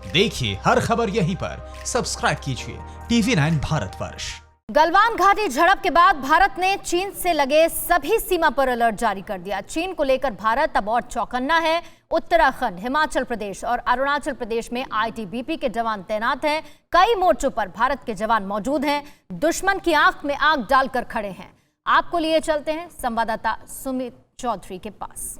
देखिए हर खबर यहीं पर, सब्सक्राइब कीजिए TV9 भारतवर्ष। गलवान घाटी झड़प के बाद भारत ने चीन से लगे सभी सीमा पर अलर्ट जारी कर दिया। चीन को लेकर भारत अब और चौकन्ना है। उत्तराखंड, हिमाचल प्रदेश और अरुणाचल प्रदेश में ITBP के जवान तैनात हैं। कई मोर्चों पर भारत के जवान मौजूद हैं। दुश्मन की आंख में आंख डालकर खड़े हैं। आपको लिए चलते हैं संवाददाता सुमित चौधरी के पास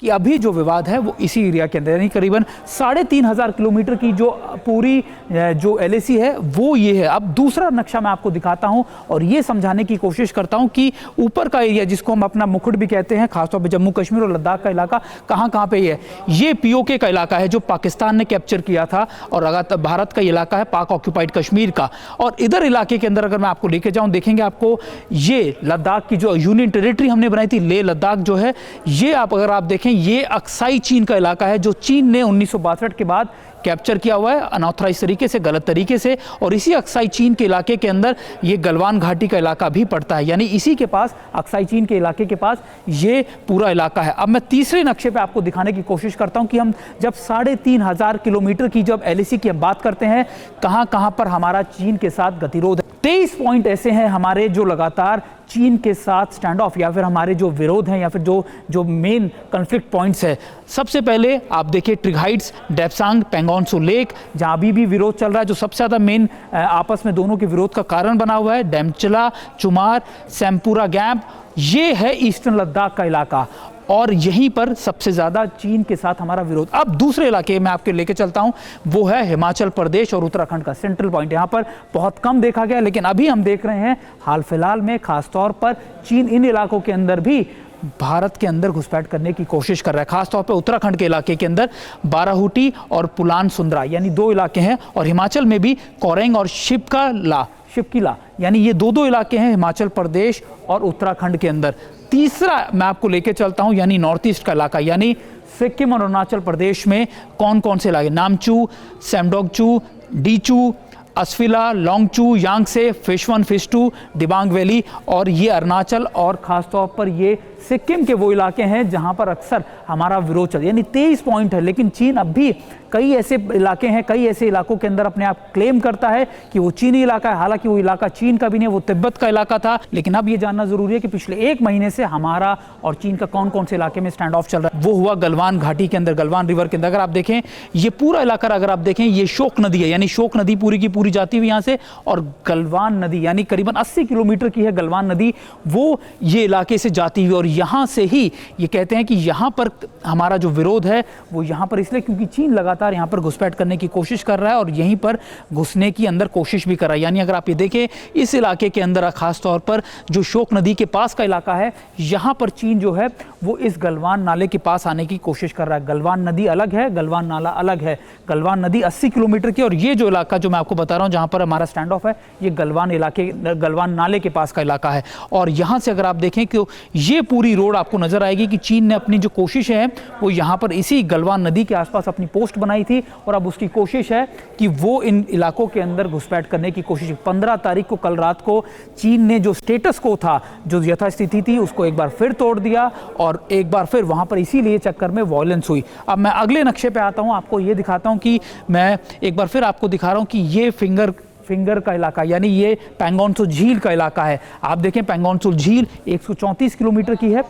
कि अभी जो विवाद है वो इसी एरिया के अंदर, यानी करीबन 3,500 किलोमीटर की जो पूरी जो LAC है वो ये है। अब दूसरा नक्शा मैं आपको दिखाता हूं और ये समझाने की कोशिश करता हूं कि ऊपर का एरिया जिसको हम अपना मुकुट भी कहते हैं, खासतौर पे जम्मू कश्मीर और लद्दाख का इलाका कहाँ पे है। ये POK का इलाका है जो पाकिस्तान ने कैप्चर किया था और अगर भारत का इलाका है पाक ऑक्यूपाइड कश्मीर का। और इधर इलाके के अंदर अगर मैं आपको लेके जाऊँ, देखेंगे आपको ये लद्दाख की जो यूनियन टेरिटरी हमने बनाई थी, लेह लद्दाख जो है, ये अगर आप देखें ये अक्साई चीन का इलाका है जो चीन ने 1962 के बाद कैप्चर किया हुआ है अनऑथराइज तरीके से, गलत तरीके से। और इसी अक्साई चीन के इलाके के अंदर ये गलवान घाटी का इलाका भी पड़ता है, यानी इसी के पास अक्साई चीन के इलाके के पास ये पूरा इलाका है। अब मैं तीसरे नक्शे पे आपको दिखाने की कोशिश करता हूं कि हम जब 3,500 किलोमीटर की जब LAC की हम बात करते हैं, कहां पर हमारा चीन के साथ गतिरोध है। 23 पॉइंट ऐसे हैं हमारे जो लगातार चीन के साथ स्टैंड ऑफ या फिर हमारे जो विरोध हैं या फिर जो मेन कॉन्फ्लिक्ट पॉइंट्स है। सबसे पहले आप देखिए ट्रिग हाइट्स, डेप्सांग, पेंगोंग त्सो लेक, जहां अभी भी विरोध चल रहा है, जो सबसे ज्यादा मेन आपस में दोनों के विरोध का कारण बना हुआ है। डेमचला, चुमार, सैमपुरा गैप, ये है ईस्टर्न लद्दाख का इलाका और यहीं पर सबसे ज्यादा चीन के साथ हमारा विरोध। अब दूसरे इलाके में आपके लेके चलता हूं, वो है हिमाचल प्रदेश और उत्तराखंड का सेंट्रल पॉइंट। यहां पर बहुत कम देखा गया, लेकिन अभी हम देख रहे हैं हाल फिलहाल में खासतौर पर चीन इन इलाकों के अंदर भी भारत के अंदर घुसपैठ करने की कोशिश कर रहा है। खासतौर पर उत्तराखंड के इलाके के अंदर बाराहूटी और पुलान सुंदरा यानी 2 इलाके हैं, और हिमाचल में भी कोरेंग और शिपकिला यानी ये 2 इलाके हैं हिमाचल प्रदेश और उत्तराखंड के अंदर। तीसरा मैं आपको लेके चलता हूं यानी नॉर्थ ईस्ट का इलाका, यानी सिक्किम और अरुणाचल प्रदेश में कौन से इलाके, Namchu, Semdongchu, Dichu, Asafila, Longchu, Yangtse, fish 1, fish 2, Dibang valley, और ये अरुणाचल और खासतौर पर ये सिक्किम के वो इलाके हैं जहां पर अक्सर हमारा विरोध चल, यानी 23 पॉइंट है। लेकिन चीन अब भी कई ऐसे इलाके हैं, कई ऐसे इलाकों के अंदर अपने आप क्लेम करता है कि वो चीनी इलाका है। हालांकि वो इलाका चीन का भी नहीं, वो तिब्बत का इलाका था। लेकिन अब ये जानना जरूरी है कि पिछले 1 महीने से हमारा और चीन का कौन से इलाके में स्टैंड ऑफ चल रहा है। वो हुआ गलवान घाटी के अंदर, गलवान रिवर के अंदर। अगर आप देखें ये पूरा इलाका, अगर आप देखें ये शोक नदी है, यानी शोक नदी पूरी की पूरी जाती हुई यहाँ से, और गलवान नदी यानी करीबन 80 किलोमीटर की है गलवान नदी, वो ये इलाके से जाती हुई। और यहाँ से ही ये कहते हैं कि यहाँ पर हमारा जो विरोध है वो यहाँ पर इसलिए क्योंकि चीन लगातार यहाँ पर घुसपैठ करने की कोशिश कर रहा है और यहीं पर घुसने की अंदर कोशिश भी कर रहा है। यानी अगर आप ये देखें इस इलाके के अंदर खास तौर पर जो शोक नदी के पास का इलाका है, यहाँ पर चीन जो है वो इस गलवान नाले के पास आने की कोशिश कर रहा है। गलवान नदी अलग है, गलवान नाला अलग है। गलवान नदी 80 किलोमीटर की, और ये जो इलाका जो मैं आपको बता रहा हूँ जहाँ पर हमारा स्टैंड ऑफ है, ये गलवान नाले के पास का इलाका है। और यहाँ से अगर आप देखें कि ये पूरी रोड आपको नजर आएगी कि चीन ने अपनी जो कोशिश है वो यहाँ पर इसी गलवान नदी के आसपास अपनी पोस्ट बनाई थी, और अब उसकी कोशिश है कि वो इन इलाकों के अंदर घुसपैठ करने की कोशिश। 15 तारीख को कल रात को चीन ने जो स्टेटस को था, जो यथास्थिति थी, उसको एक बार फिर तोड़ दिया और एक बार फिर वहां पर इसीलिए चक्कर में वॉयलेंस हुई। अब मैं अगले नक्शे पे आता हूं, आपको ये दिखाता हूं कि मैं एक बार फिर आपको दिखा रहा हूं कि ये फिंगर का इलाका यानी ये पेंगोंग त्सो झील का इलाका है। आप देखें पेंगोंग त्सो झील 134 किलोमीटर की है।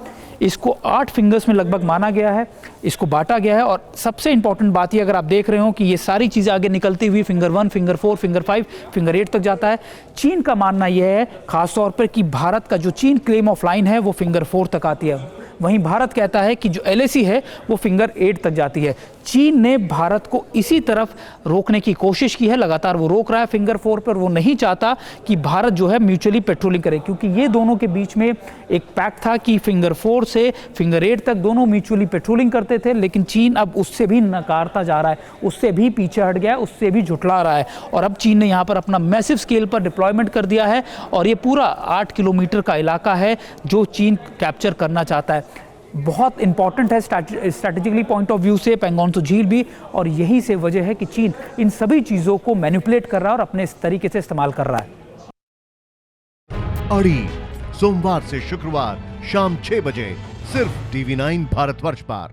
इसको 8 फिंगर्स में लगभग माना गया है, इसको बांटा गया है। और सबसे इंपॉर्टेंट बात ये, अगर आप देख रहे हो कि ये सारी चीज़ें आगे निकलती हुई फिंगर 1, फिंगर 4, फिंगर 5, फिंगर 8 तक जाता है। चीन का मानना यह है खासतौर पर कि भारत का जो चीन क्लेम ऑफ लाइन है वो फिंगर 4 तक आती है। वहीं भारत कहता है कि जो LAC है वो फिंगर 8 तक जाती है। चीन ने भारत को इसी तरफ रोकने की कोशिश की है, लगातार वो रोक रहा है फिंगर 4 पर। वो नहीं चाहता कि भारत जो है म्यूचुअली पेट्रोलिंग करे, क्योंकि ये दोनों के बीच में एक पैक्ट था कि फिंगर 4 से फिंगर 8 तक दोनों म्यूचुअली पेट्रोलिंग करते थे। लेकिन चीन अब उससे भी नकारता जा रहा है, उससे भी पीछे हट गया, उससे भी झुठला रहा है। और अब चीन ने यहाँ पर अपना मैसिव स्केल पर डिप्लॉयमेंट कर दिया है, और ये पूरा 8 किलोमीटर का इलाका है जो चीन कैप्चर करना चाहता है। बहुत इंपॉर्टेंट है स्ट्रैटेजिकली पॉइंट ऑफ व्यू से पेंगोंग त्सो झील भी, और यही से वजह है कि चीन इन सभी चीज़ों को मैनिपुलेट कर रहा है और अपने इस तरीके से इस्तेमाल कर रहा है। अड़ी सोमवार से शुक्रवार शाम 6 बजे सिर्फ TV9 भारतवर्ष पर।